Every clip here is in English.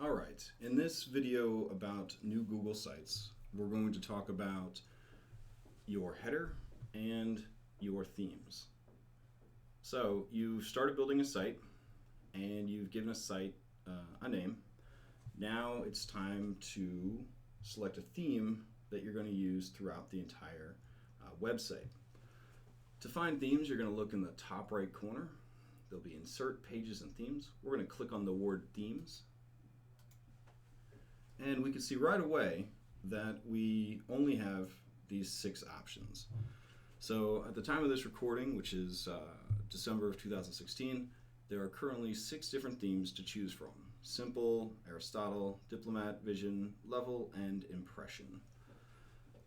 Alright, in this video about new Google Sites, we're going to talk about your header and your themes. So you've started building a site and you've given a site a name. Now it's time to select a theme that you're going to use throughout the entire website. To find themes, you're going to look in the top right corner. There'll be Insert Pages and Themes. We're going to click on the word Themes. And we can see right away that we only have these 6 options. So at the time of this recording, which is December of 2016, there are currently 6 different themes to choose from. Simple, Aristotle, Diplomat, Vision, Level, and Impression.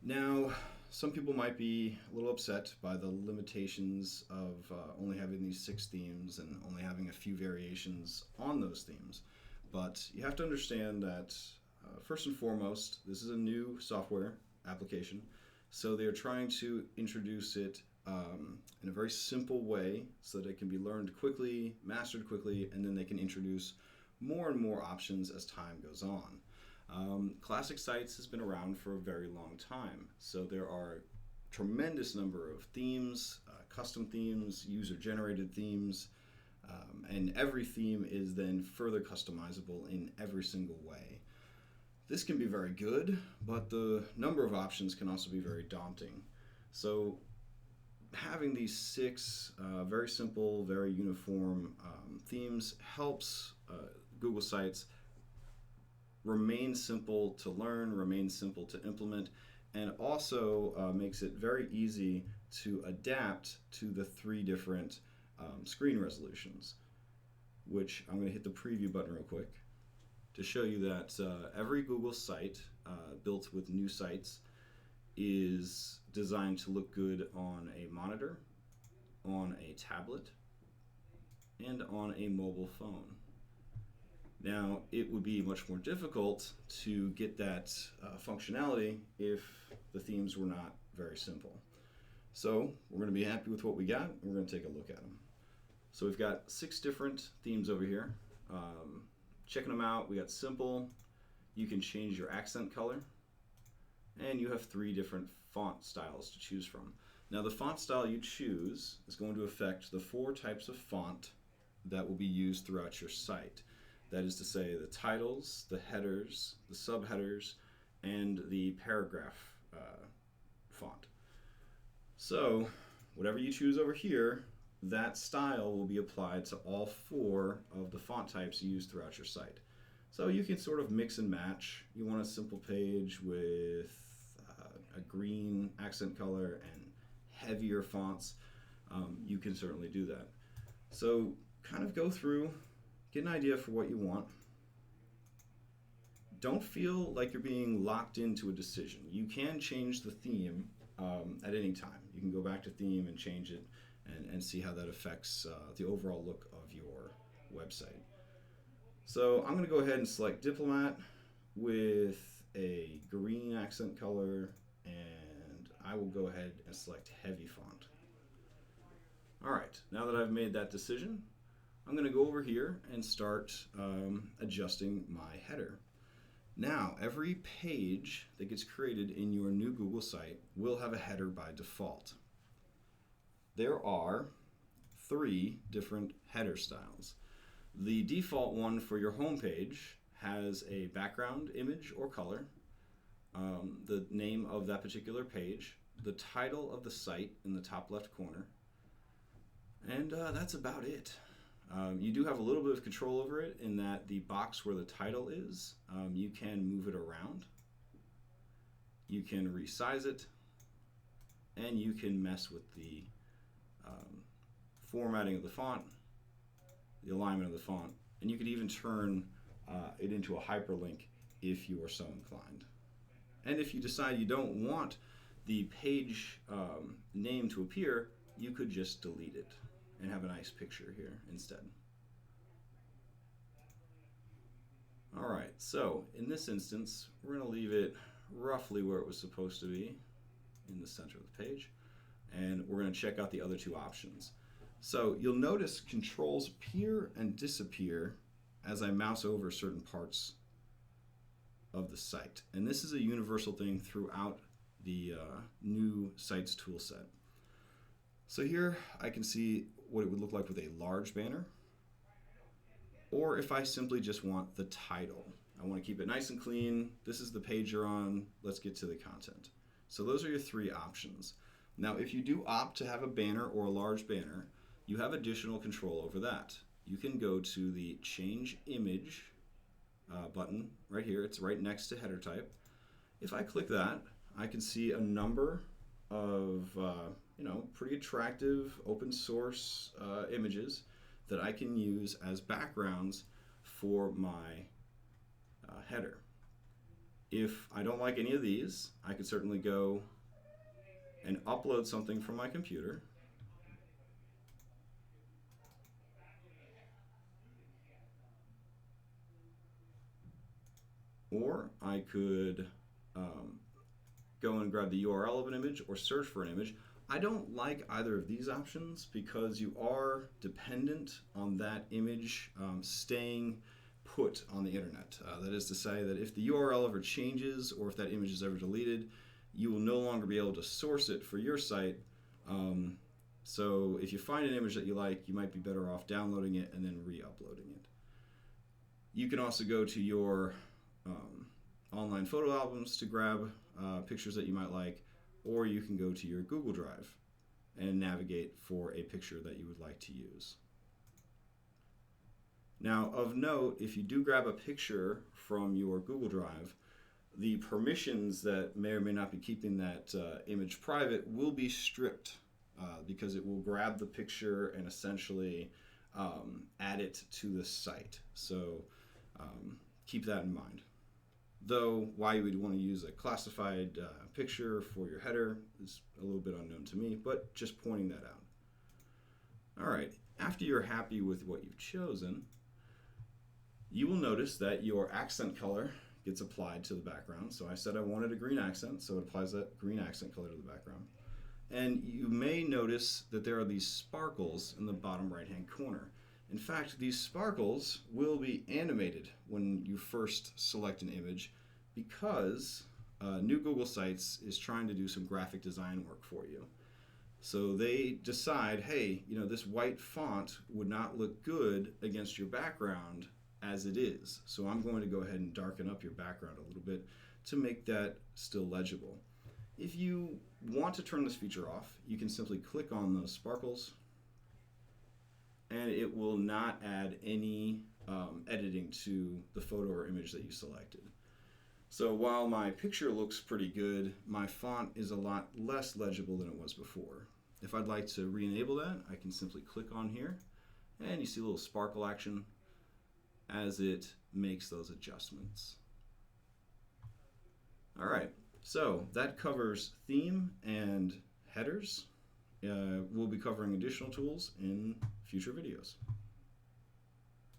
Now, some people might be a little upset by the limitations of only having these 6 themes and only having a few variations on those themes. But you have to understand that first and foremost, this is a new software application, so they're trying to introduce it in a very simple way so that it can be learned quickly, mastered quickly, and then they can introduce more and more options as time goes on. Classic Sites has been around for a very long time, so there are a tremendous number of themes, custom themes, user-generated themes, and every theme is then further customizable in every single way. This can be very good, but the number of options can also be very daunting. So having these 6 very simple, very uniform themes helps Google Sites remain simple to learn, remain simple to implement, and also makes it very easy to adapt to the 3 different screen resolutions, which I'm going to hit the preview button real quick to show you that every Google site built with new sites is designed to look good on a monitor, on a tablet, and on a mobile phone. Now, it would be much more difficult to get that functionality if the themes were not very simple. So we're going to be happy with what we got. We're going to take a look at them. So we've got 6 different themes over here. Checking them out, we got simple, you can change your accent color, and you have 3 different font styles to choose from. Now the font style you choose is going to affect the 4 types of font that will be used throughout your site. That is to say the titles, the headers, the subheaders, and the paragraph font. So whatever you choose over here, that style will be applied to all 4 of the font types used throughout your site. So you can sort of mix and match. You want a simple page with a green accent color and heavier fonts. You can certainly do that. So kind of go through, get an idea for what you want. Don't feel like you're being locked into a decision. You can change the theme at any time. You can go back to theme and change it and see how that affects the overall look of your website. So I'm going to go ahead and select Diplomat with a green accent color, and I will go ahead and select heavy font. Alright, now that I've made that decision, I'm going to go over here and start adjusting my header. Now, every page that gets created in your new Google site will have a header by default. There are 3 different header styles. The default one for your home page has a background image or color, the name of that particular page, the title of the site in the top left corner, and that's about it. You do have a little bit of control over it in that the box where the title is, you can move it around, you can resize it, and you can mess with the formatting of the font, the alignment of the font, and you could even turn it into a hyperlink if you are so inclined. And if you decide you don't want the page name to appear, you could just delete it and have a nice picture here instead. Alright, so in this instance, we're going to leave it roughly where it was supposed to be, in the center of the page, and we're going to check out the other 2 options. So you'll notice controls appear and disappear as I mouse over certain parts of the site. And this is a universal thing throughout the new sites toolset. So here I can see what it would look like with a large banner, or if I simply just want the title. I want to keep it nice and clean. This is the page you're on. Let's get to the content. So those are your three options. Now, if you do opt to have a banner or a large banner, you have additional control over that. You can go to the Change Image button right here. It's right next to header type. If I click that, I can see a number of pretty attractive open source images that I can use as backgrounds for my header. If I don't like any of these, I could certainly go and upload something from my computer. Or I could go and grab the URL of an image or search for an image. I don't like either of these options because you are dependent on that image staying put on the internet. That is to say that if the URL ever changes or if that image is ever deleted, you will no longer be able to source it for your site. So if you find an image that you like, you might be better off downloading it and then re-uploading it. You can also go to your online photo albums to grab pictures that you might like, or you can go to your Google Drive and navigate for a picture that you would like to use. Now, of note, if you do grab a picture from your Google Drive, the permissions that may or may not be keeping that image private will be stripped because it will grab the picture and essentially add it to the site. So keep that in mind. Though why you would want to use a classified picture for your header is a little bit unknown to me, but just pointing that out. All right, after you're happy with what you've chosen, you will notice that your accent color gets applied to the background. So I said I wanted a green accent, so it applies that green accent color to the background. And you may notice that there are these sparkles in the bottom right-hand corner. In fact, these sparkles will be animated when you first select an image because New Google Sites is trying to do some graphic design work for you. So they decide, hey, this white font would not look good against your background as it is. So I'm going to go ahead and darken up your background a little bit to make that still legible. If you want to turn this feature off, you can simply click on those sparkles and it will not add any editing to the photo or image that you selected. So while my picture looks pretty good, my font is a lot less legible than it was before. If I'd like to re-enable that, I can simply click on here and you see a little sparkle action as it makes those adjustments. All right, so that covers theme and headers. We'll be covering additional tools in future videos.